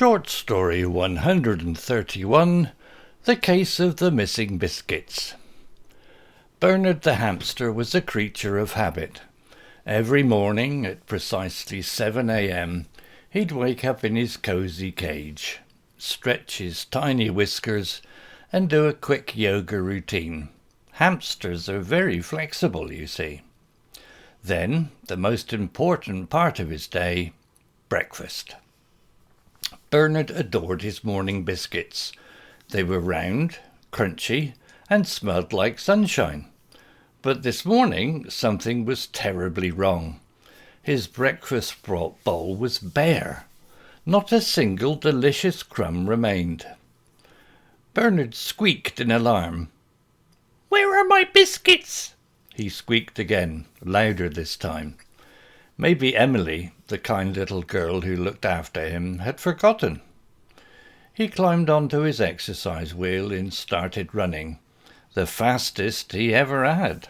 Short story 131, The Case of the Missing Biscuits. Bernard the hamster was a creature of habit. Every morning at precisely 7 a.m. he'd wake up in his cosy cage, stretch his tiny whiskers and do a quick yoga routine. Hamsters are very flexible, you see. Then, the most important part of his day, breakfast. Bernard adored his morning biscuits. They were round, crunchy, and smelled like sunshine. But this morning, something was terribly wrong. His breakfast bowl was bare. Not a single delicious crumb remained. Bernard squeaked in alarm. "Where are my biscuits?" He squeaked again, louder this time. Maybe Emily, the kind little girl who looked after him, had forgotten. He climbed onto his exercise wheel and started running, the fastest he ever had.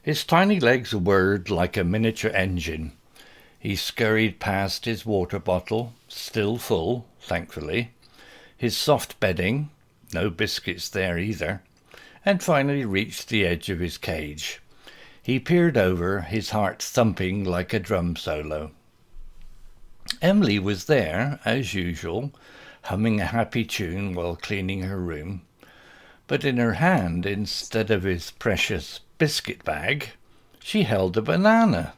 His tiny legs whirred like a miniature engine. He scurried past his water bottle, still full, thankfully, his soft bedding, no biscuits there either, and finally reached the edge of his cage. He peered over, his heart thumping like a drum solo. Emily was there, as usual, humming a happy tune while cleaning her room. But in her hand, instead of his precious biscuit bag, she held a banana.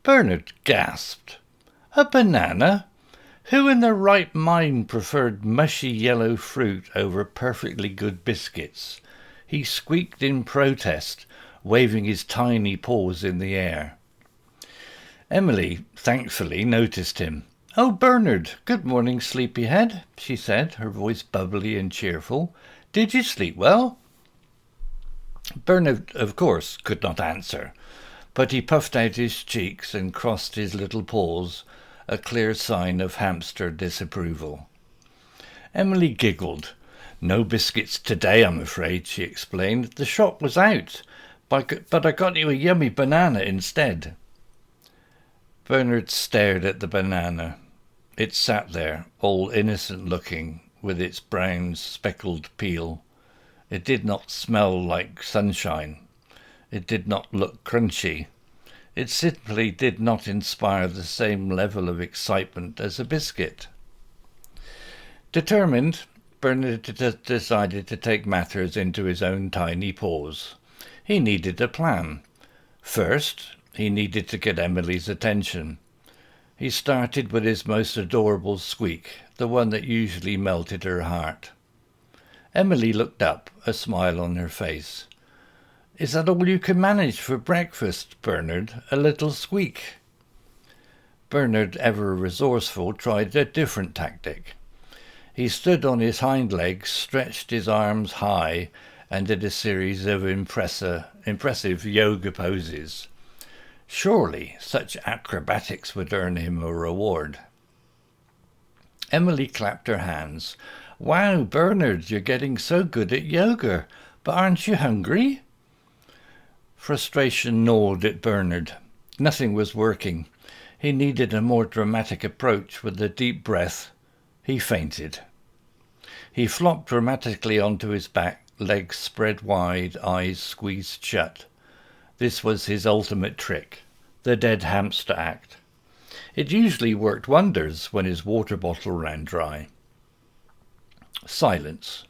Bernard gasped. A banana? Who in their right mind preferred mushy yellow fruit over perfectly good biscuits? He squeaked in protest, waving his tiny paws in the air. Emily, thankfully, noticed him. "Oh, Bernard, good morning, sleepyhead," she said, her voice bubbly and cheerful. "Did you sleep well?" Bernard, of course, could not answer, but he puffed out his cheeks and crossed his little paws, a clear sign of hamster disapproval. Emily giggled. "No biscuits today, I'm afraid," she explained. "The shop was out, but I got you a yummy banana instead." Bernard stared at the banana. It sat there, all innocent-looking, with its brown speckled peel. It did not smell like sunshine. It did not look crunchy. It simply did not inspire the same level of excitement as a biscuit. Determined, Bernard decided to take matters into his own tiny paws. He needed a plan. First, he needed to get Emily's attention. He started with his most adorable squeak, the one that usually melted her heart. Emily looked up, a smile on her face. "Is that all you can manage for breakfast, Bernard? A little squeak?" Bernard, ever resourceful, tried a different tactic. He stood on his hind legs, stretched his arms high, and did a series of impressive yoga poses. Surely such acrobatics would earn him a reward. Emily clapped her hands. "Wow, Bernard, you're getting so good at yoga, but aren't you hungry?" Frustration gnawed at Bernard. Nothing was working. He needed a more dramatic approach. With a deep breath, he fainted. He flopped dramatically onto his back, legs spread wide, eyes squeezed shut. This was his ultimate trick, the dead hamster act. It usually worked wonders when his water bottle ran dry. Silence.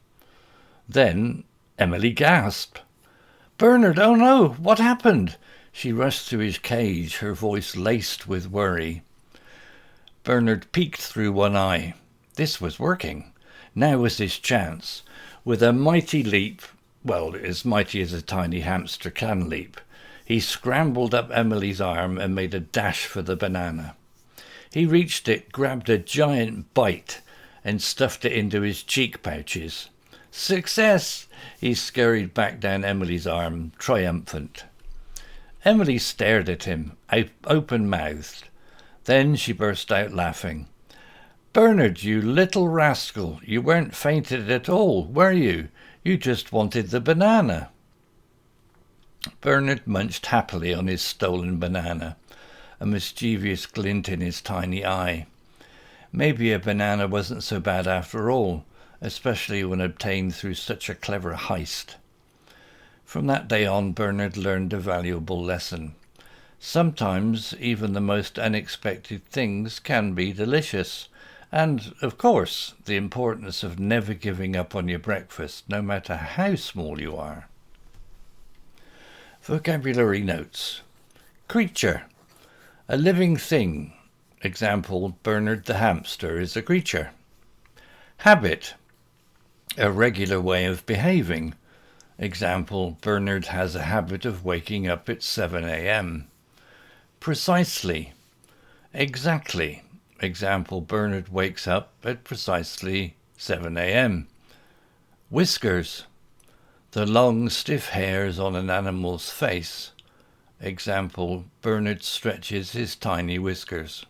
Then Emily gasped. "Bernard, oh no, what happened?" She rushed to his cage, her voice laced with worry. Bernard peeked through one eye. This was working. Now was his chance. With a mighty leap, well, as mighty as a tiny hamster can leap, he scrambled up Emily's arm and made a dash for the banana. He reached it, grabbed a giant bite, and stuffed it into his cheek pouches. "Success!" He scurried back down Emily's arm, triumphant. Emily stared at him, open-mouthed. Then she burst out laughing. "Bernard, you little rascal, you weren't fainted at all, were you? You just wanted the banana." Bernard munched happily on his stolen banana, a mischievous glint in his tiny eye. Maybe a banana wasn't so bad after all, especially when obtained through such a clever heist. From that day on, Bernard learned a valuable lesson. Sometimes even the most unexpected things can be delicious. And, of course, the importance of never giving up on your breakfast, no matter how small you are. Vocabulary notes. Creature. A living thing. Example, Bernard the hamster is a creature. Habit. A regular way of behaving. Example, Bernard has a habit of waking up at 7 a.m. Precisely. Exactly. Example, Bernard wakes up at precisely 7 a.m. Whiskers. The long, stiff hairs on an animal's face. Example, Bernard stretches his tiny whiskers.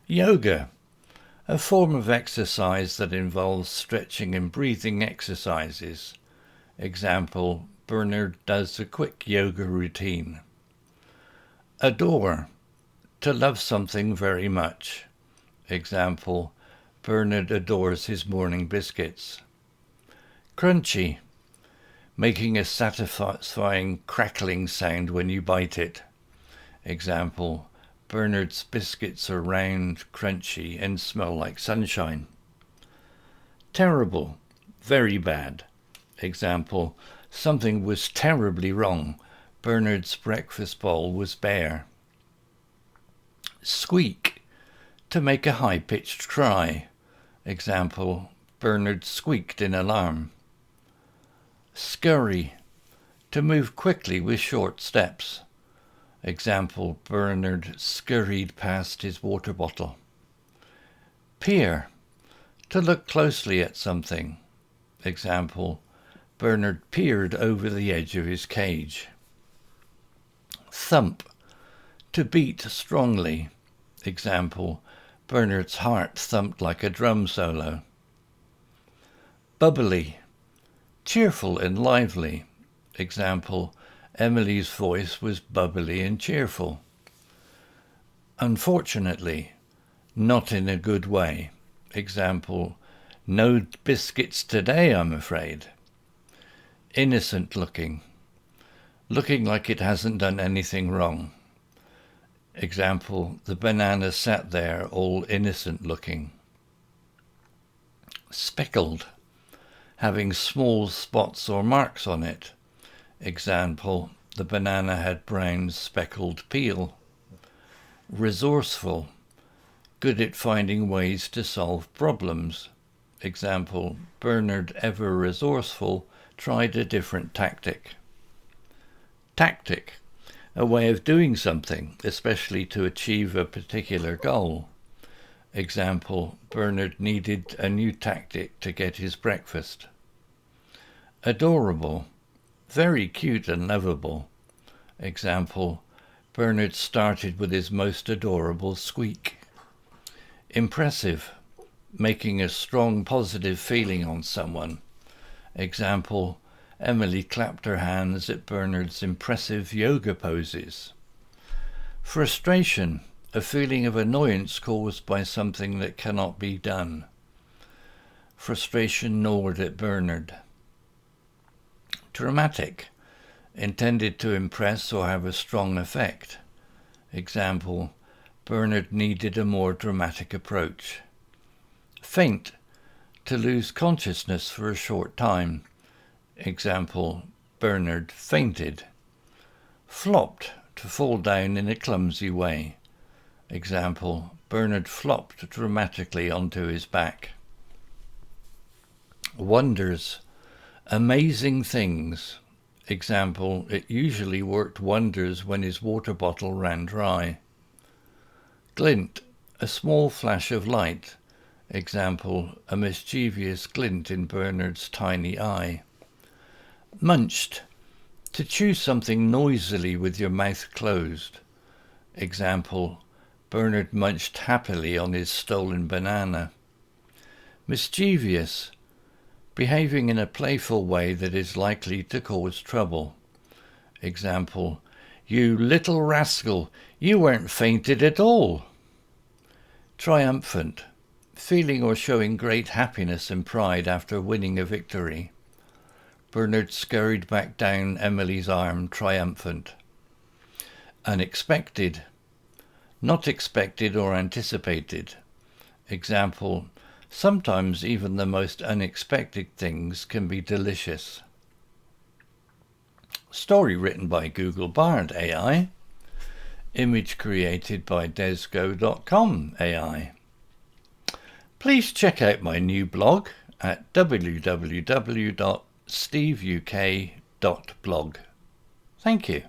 Yoga. A form of exercise that involves stretching and breathing exercises. Example, Bernard does a quick yoga routine. Adore. To love something very much. Example, Bernard adores his morning biscuits. Crunchy. Making a satisfying crackling sound when you bite it. Example, Bernard's biscuits are round, crunchy, and smell like sunshine. Terrible. Very bad. Example, something was terribly wrong. Bernard's breakfast bowl was bare. Squeak. To make a high-pitched cry. Example, Bernard squeaked in alarm. Scurry. To move quickly with short steps. Example, Bernard scurried past his water bottle. Peer. To look closely at something. Example, Bernard peered over the edge of his cage. Thump. To beat strongly. Example, Bernard's heart thumped like a drum solo. Bubbly. Cheerful and lively. Example, Emily's voice was bubbly and cheerful. Unfortunately. Not in a good way. Example, no biscuits today, I'm afraid. Innocent looking. Looking like it hasn't done anything wrong. Example, the banana sat there all innocent looking. Speckled. Having small spots or marks on it. Example, the banana had brown speckled peel. Resourceful. Good at finding ways to solve problems. Example, Bernard, ever resourceful, tried a different tactic. Tactic. A way of doing something, especially to achieve a particular goal. Example, Bernard needed a new tactic to get his breakfast. Adorable. Very cute and lovable. Example, Bernard started with his most adorable squeak. Impressive. Making a strong positive feeling on someone. Example, Emily clapped her hands at Bernard's impressive yoga poses. Frustration. A feeling of annoyance caused by something that cannot be done. Frustration gnawed at Bernard. Dramatic. Intended to impress or have a strong effect. Example, Bernard needed a more dramatic approach. Faint. To lose consciousness for a short time. Example, Bernard fainted. Flopped. To fall down in a clumsy way. Example, Bernard flopped dramatically onto his back. Wonders. Amazing things. Example, it usually worked wonders when his water bottle ran dry. Glint. A small flash of light. Example, a mischievous glint in Bernard's tiny eye. Munched. To chew something noisily with your mouth closed. Example, Bernard munched happily on his stolen banana. Mischievous. Behaving in a playful way that is likely to cause trouble. Example, you little rascal, you weren't fainted at all. Triumphant. feeling or showing great happiness and pride after winning a victory. Bernard scurried back down Emily's arm, triumphant. Unexpected. Not expected or anticipated. Example, sometimes even the most unexpected things can be delicious. Story written by Google Bard AI. Image created by desgo.com AI. Please check out my new blog at www.steveuk.blog. Thank you.